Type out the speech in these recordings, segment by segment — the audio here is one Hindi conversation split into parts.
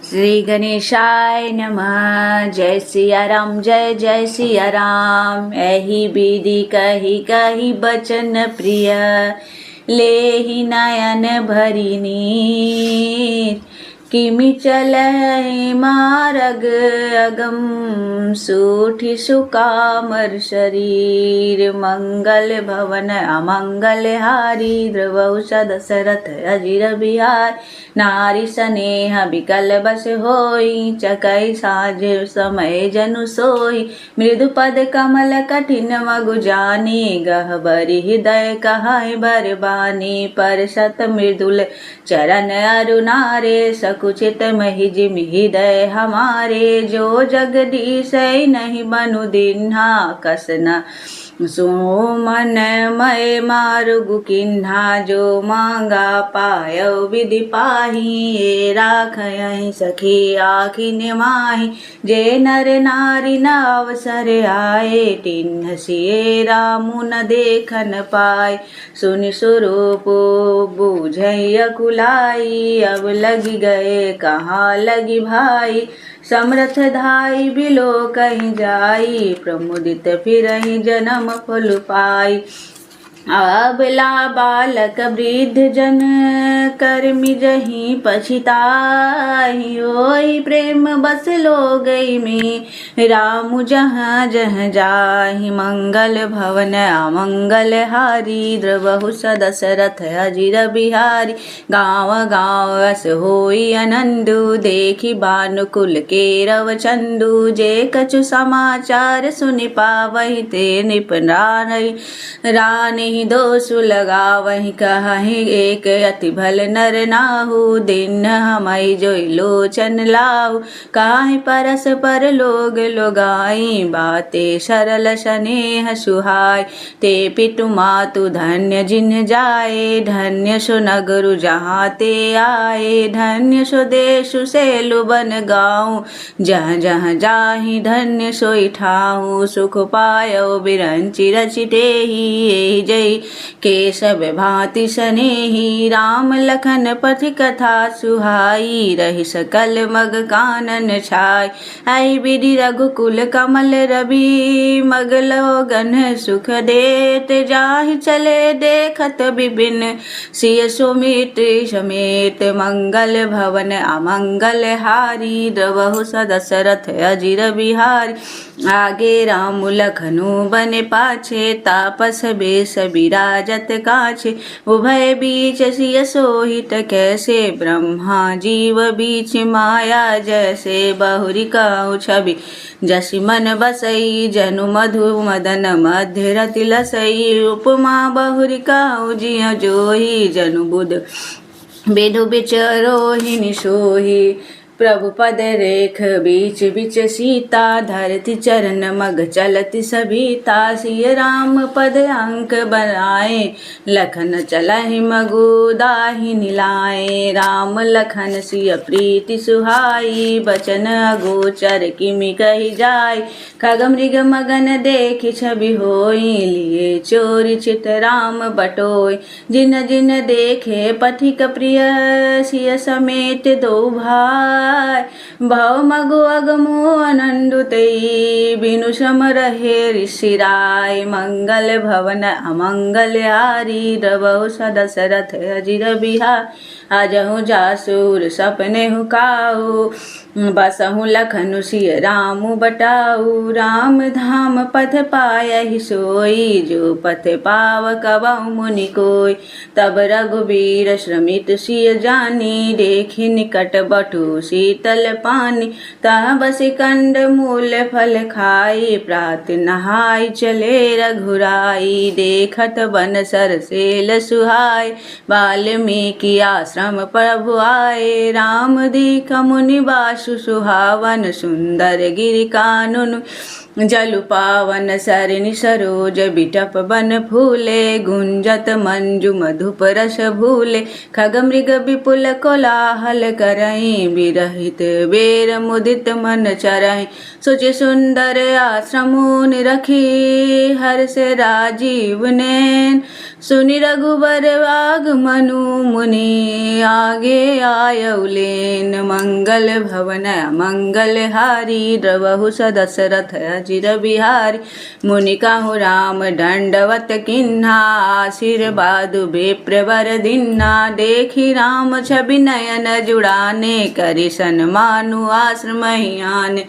श्री गणेशाय नमः। जय सिया राम, जय जय सिया राम। एहि विधि कही कही बचन प्रिय, लेहि नयन भरि नीर। किमि चलहि मार्ग अगम, सूठि सुकामर शरीर। मंगल भवन अमंगल हारी, द्रवहु दशरथ अजिर बिहार। नारी स्नेह विकल बस होई, चकै साज समय जनु सोई। मृदु पद कमल कठिन मगु जानी, गहबरी हृदय कहाय बरबानी। पर सत मृदुल चरण अरुणारे, सकुचित महिज हृदय हमारे। जो जगदीश नहीं बनु दीन्हा, कसना सो मन मय मारुगु किन्हा। जो मांगा पायो विधि पाही, ये राखयहि सखी आखि निमाही। जे नर नारी न अवसर आए, तिन्ह सिए रामु न देखन पाए। सुनि स्वरूप बूझै अकुलाई, अब लगी गए कहाँ लगी भाई। समरथ धाई बिलो कहीं जाई, प्रमुदित फिरहि जन्म फल पाई। अबला बालक वृद्ध जन, कर्मि जहीं पछिताहि। ओहि प्रेम बस लो गई में, रामु जहाँ जहाँ जाहि। मंगल भवन अमंगल हारी, द्रवहु दशरथ अजिर बिहारी। गाँव गाँव अस होई आनंदु, देखि भानुकुल केरव चंदु। जे कछु समाचार सुनि पावहि, ते नृप रानी दोषु लगावहि। कहहि एक अति भल नर नाहु, दिन हमई जोई लोचन लाहु। काहि परस पर लोग लोगाई, बाते सरल स्नेह सुहाय। ते पितु मातु धन्य जिन जाए, धन्य सो नगरु जहाँ ते आए। धन्य सो देशु सेलु बन गाँव, जहाँ जहाँ जाहि धन्य सोई ठाहु। सुख पायो बिरंचि रचितेहि, एहि जय केशव भांति स्नेही। राम लखन पथि कथा सुहाई, रहि सकल मग कानन छाय। ऐ विधि रघुकुल कमल रवि, मग लोगन सुख देत। जाहि चले देखत विपिन, सिय सुमित समेत। मंगल भवन अमंगल हारी, द्रवहु दशरथ अजिर बिहारी। आगे राम लखनु बन पाछे, तापस बेस विराजत काछे। उभय बीच सिय सोहित कैसे, ब्रह्मा जीव बीच माया जैसे। बहुरी कहु छवि जसि मन बसई, जनु मधु मदन मध्य रति लसई। उपमा बहुरी कहु जिय जोही, जनु बुध बेधु बिचरोहिणी सोही। प्रभु पद रेख बीच बीच सीता, धरती चरण मग चलति सभीता। सिय राम पद अंक बनाए, लखन चलहि मगु दाहिनी लाए। राम लखन सिय प्रीति सुहाई, बचन अगोचर किमि कहि जाय। खग मृग मगन देखि छवि होई, लिए चोरी चित राम बटोय। जिन जिन देखे पथिक प्रिय, सिय समेत दो भाई। भव मगु अगमो आनंदु तई, बिनु सम रहे ऋषिराय। मंगल भवन अमंगल हारी, द्रवहु दशरथ अजिर बिहार। अजहु जासुर सपने हुकाऊ, बसहु लखनु सिय रामु बटाऊ। राम धाम पथ पायहि सोई, जो पथ पाव कबहु मुनि कोय। तब रघुबीर श्रमित सिय जानी, देखि निकट बटु शीतल पानी। तह बसि कंद मूल फल खाई, प्रात नहाय चले रघुराई। देखत बन सरसेल सुहाय, वाल्मीकि आश्रम प्रभु आए। राम दीख मुनि बासु सुहावन, सुंदर गिरि कानन जलु पावन। सरनि सरोज बिटप बन फूले, गुंजत मंजु मधुप रस भूले। खग मृग विपुल कोलाहल करई, विरहित बेर मुदित मन चरई। सोचि सुंदर आश्रम रखी, हर्ष राजीव नैन। सुनि रघुबर आगमनु मुनि, आगे आयउलेन मंगल भवन मंगल हारी द्रवहु सदशरथ अजिर बिहारी मुनि कहु राम दंडवत किन्हा आशीर्वाद विप्रवर दिन्हा देखी राम छवि नयन जुड़ाने करि सन्मानु आश्रम आने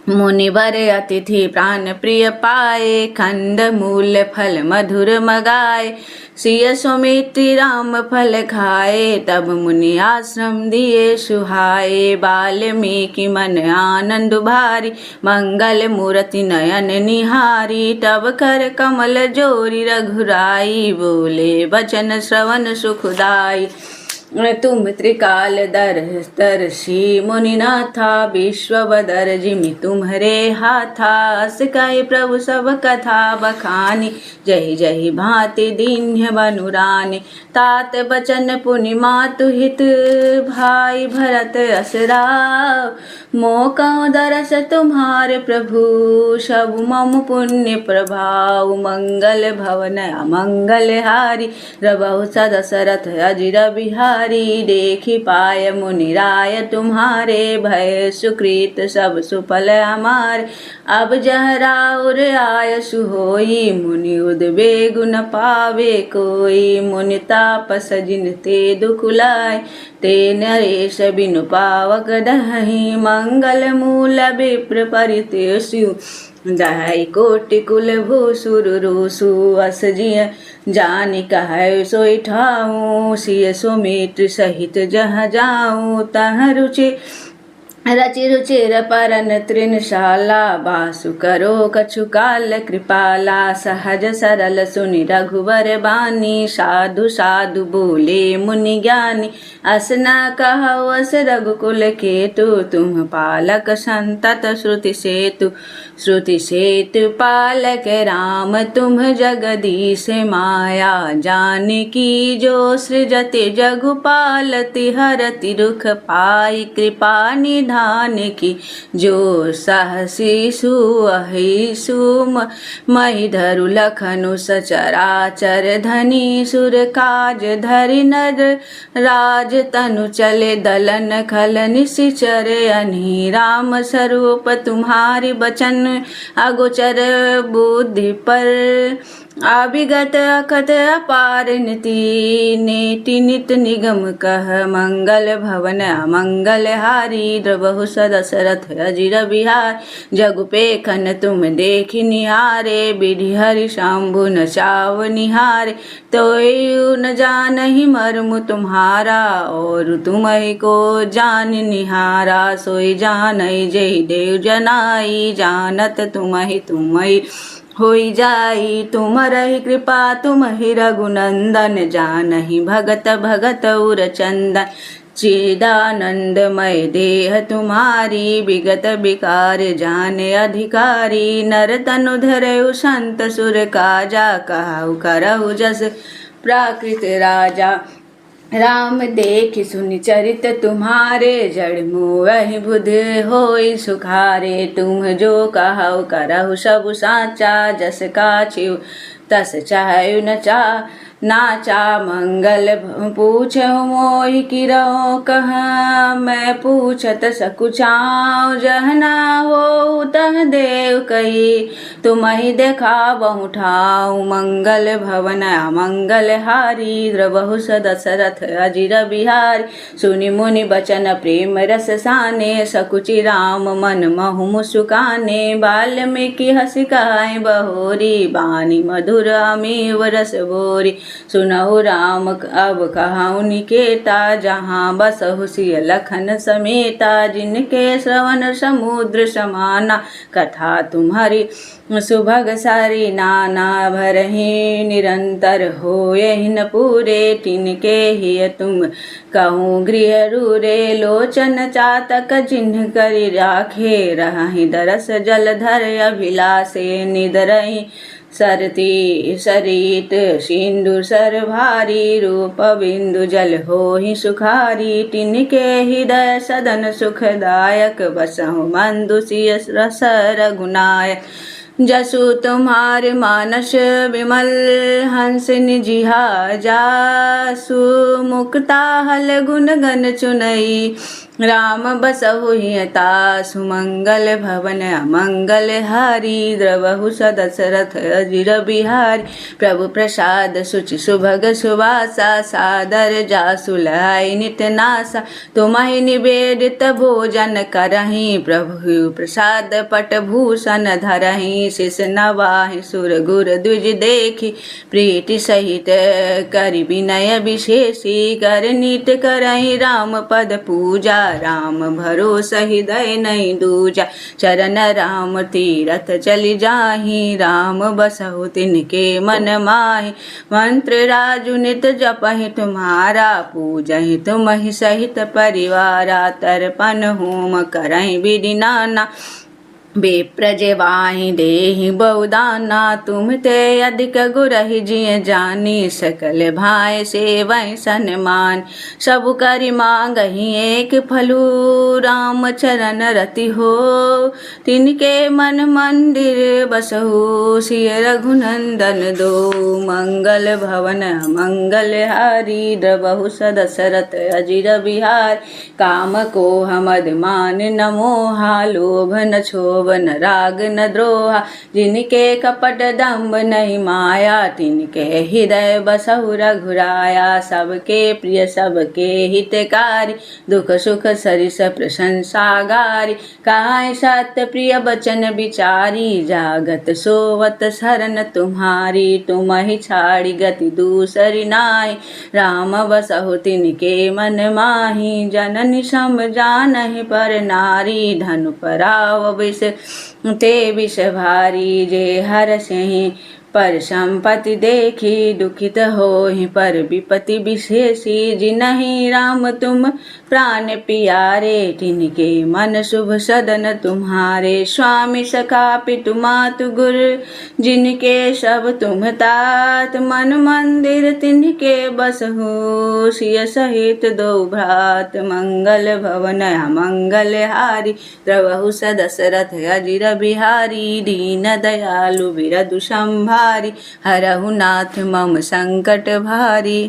मुनिवर अतिथि प्राण प्रिय पाए खंड मूल फल मधुर मगाए सिय सुमित्रि राम फल खाए तब मुनि आश्रम दिए सुहाए वाल्मीकि मन आनंद भारी मंगल मूर्ति नयन निहारी तब कर कमल जोरी रघुराई बोले वचन श्रवण सुखदाई तुम त्रिकाल दर्शी मुनिनाथा विश्ववदर जिमि तुम्हरे हाथा अस कहि प्रभु सब कथा बखानी जहि जहि भांति दीन्ह बनुरानी तात बचन पुनि मातु हित भाई भरत असराव मोकौ दरस तुम्हारे प्रभु सब मम पुण्य प्रभाव मंगल भवन अमंगल हारी रबहु सदशरथ अजिर बिहारी देखी पाय मुनि राय तुम्हारे भय सुकृत सब सुफल हमारे अब जह राउर आय सुहोई मुनि उद्वेग न पावे कोई मुनि तापस जिन ते दुख लाय ते नरेश बिनु पावक दहि मंगल मूल विप्र परितेषु जाय कोटि कुल भूसुर रोसु अस जिय जानि कहै सोई ठाऊँ सिय सुमित्र सहित जहाँ जाऊँ तहाँ रुचि रचि रुचिर परन तृणशाला बासु करो कछु काल कृपाला सहज सरल सुनि रघुवर बानी साधु साधु बोले मुनि ज्ञानी अस न कहौ अस रघुकुल केतु तुम पालक संतत श्रुति सेतु पालक राम तुम जगदीश माया जानकी जो सृजति जगु पालति हरति रुख पाई कृपा निधान की जो सहसी सुअहिसु महि धरु लखनु सचराचर धनी सुर काज धरि नर राज तनु चले दलन खल निशिचर अनि राम स्वरूप तुम्हारी बचन अगोचर बुद्धि पर अभिगत अकथ अपार नीति नेति नित निगम कह मंगल भवन अमंगल हारी द्रवहु सदशरथ अजिर बिहार जगुपेखन तुम देखि निहारे विधि हरि शंभु न चाव निहारे तोयु न जानहि मर्म तुम्हारा और तुम्हि को जान निहारा सोई जानहि जहि देव जनाई जानत तुम्हि होई जाई तुम्हारी कृपा तुम्हि रघुनंदन जानहि भगत भगत उर चंदन चिदानंदमय देह तुम्हारी विगत विकार जाने अधिकारी नर तनु धरऊ संत सुर काजा कहु करहु जस प्राकृत राजा राम देख सुनि चरित तुम्हारे जड़ मोहि बुध होई सुखारे तुम जो कहु करहु सब साचा जस काछिउ तस चाहु नाचा मंगल पूछो मोहि किरो कह मैं पूछत सकुचाऊँ जहना हो तह देव कही तुम्हि देखा बहु ठाऊँ मंगल भवन अमंगल हारी द्रवहु सदशरथ अजिर बिहारी सुनि मुनि बचन प्रेम रस साने सकुचि राम मन महु मुस्काने वाल्मीकि हसि कहाय बहोरी बानी मधुर अमीव रस बोरी सुनहु राम अब कहूँ निकेता जहाँ बसहु सिय लखन समेता जिनके श्रवण समुद्र समाना कथा तुम्हारी सुभग सारी नाना भरहि निरंतर होयहि न पूरे तिनके ही तुम कहूँ गृह रूरे लोचन चातक जिन्ह करि राखे रहि दरस जलधर अभिलाषे निदरहि सरती सरित सिंधु सर भारी रूप बिंदु जल होहि सुखारी तिनके हृदय सदन सुखदायक बसहु मंदु सिय रस रघुनायक जसु तुम्हारे मानस विमल हंस निजिहा जासु मुक्ता हल गुण गण चुनई राम बसहु हियता सुमंगल भवन अमंगल हारी द्रवहु सदशरथ अजिर बिहारी प्रभु प्रसाद सुचि सुभग सुवासा सादर जासु लहाई नित नासा तुम्हि निवेदित भोजन करहि प्रभु प्रसाद पट भूषण धरहि शिष नवाहि सुर गुर द्विज देखी प्रीति सहित करि विनय विशेषी कर नित करहि राम पद पूजा राम भरोसा हृदय नहीं दूजा चरण राम तीरथ चलि जाहि राम बसहु तिनके मन माहि मंत्र राजु नित जपहि तुम्हारा पूजहि तुमहि सहित परिवारा तर्पण होम करहि विधि नाना विप्रजवाहि देहि बहुदाना तुम ते अधिक गुरहि जिय जानी सकल भाई सेवै सन्मान सब करि मांगहि एक फलु राम चरण रति हो तिनके मन मंदिर बसहु सिय रघुनंदन दो मंगल भवन मंगल हारी द्रवहु सदशरथ अजिर बिहार काम को हमद मान न मोहा लोभ न क्षोभ न राग न द्रोहा जिनके कपट दम्भ नहीं माया तिनके हृदय बसहु रघुराया सबके प्रिय सबके हितकारी दुख सुख सरिस प्रशंसा गारी कहाय सत्य प्रिय बचन बिचारी जागत सोवत शरण तुम्हारी तुम्हि छाड़ी गति दूसरी नाहि राम बसहु तिनके मन माहि जननी सम जानहि पर नारी धनु पराव विष ते विष भारी जे हर सिंह पर संपत्ति देखी दुखित होहि पर विपत्ति विशेषी जिनहि राम तुम प्राण पियारे तिनके मन शुभ सदन तुम्हारे स्वामी सखा पितु मातु गुर जिनके सब तुम तात मन मंदिर तिनके बसहु सिय सहित दो भ्रात मंगल भवन मंगल हारी द्रवहु सदशरथ अजिर बिहारी दीन दयालु बिरदु संभारी हरहु नाथ मम संकट भारी।